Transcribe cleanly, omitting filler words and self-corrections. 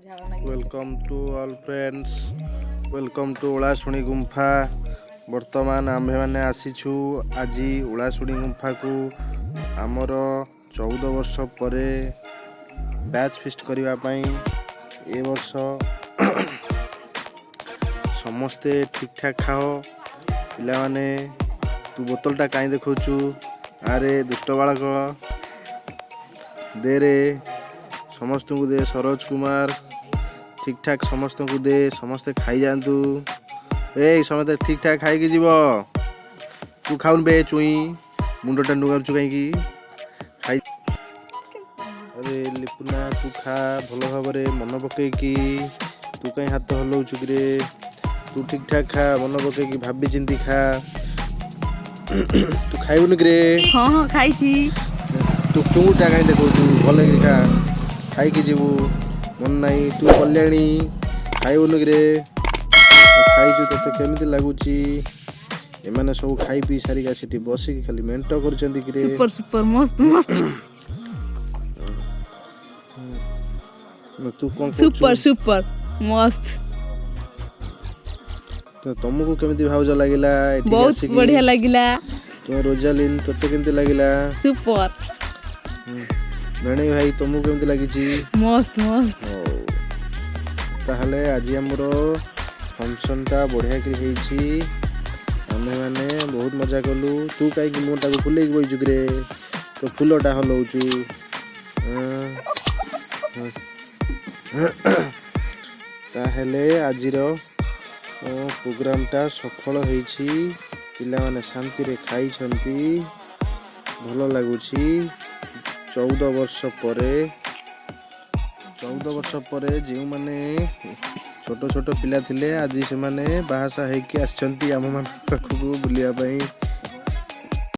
Welcome to all friends, welcome to Olasuni Gumpha. बर्तमान आम्भे मैंने आसीछु आज ओलाशुणी गुंफा को आमर 14 वर्ष पर बैच फिस्ट करने। ए वर्ष समस्ते ठीक ठाक खाओ पिला माने। तू बोतलटा कहीं देखु? अरे दुष्ट बालक दे रे, समस्त को दे। सरोज कुमार ठीक ठाक समस्त को दे, समस्ते खाई जातु। ए समस्ते ठीक ठाक खाई जीव। तू खाऊन बे चुई मुंडटा नुगारुचु कहीं खाई। अरे लिपुना तू खा भल भाव मन पकईकी। तू कहीं हाथ हलाउचु कि रे? तू ठीक ठाक खा मन पकईकी, भाभी चिंती खा। तू खाइबुनि कि रे? हाँ हाँ खाई। तू चुंगुटा कहीं देखु? भल खा, खाई जीवु। मन नहीं तू कल्याणी खाइबुनि कि रे? खाइचु तते केमिति लागुची? एमाने सब खाई पी सारिका सेठी बसिकी खाली मेंट करचंदी कि रे? सुपर सुपर मस्त मस्त। तू कौन सुपर सुपर मस्त। तो तुमको केमिति भावज लागिला? बहुत बढ़िया लागिला। तुम रोजालिन तते केमिति लागिला? सुपर। गणे भाई तुमको केमिति लागिची? मस्त मस्त। ताहले आज हमर फंक्शनटा बढ़िया कि हेछि। आमे माने बहुत मजा कलु। तू काई कि मोटा को फुले बई जुगरे तो फुलटा हलौचु। ताहले आजिर प्रोग्रामटा सफल हेछि। पिला माने शांति रे खाई छंती, भलो लागुछि। 14 वर्ष पर जो माने छोट छोट पिला थिले आज से माने बाहासा हेकि आछंती आम मान पाखकु बुलिया पई।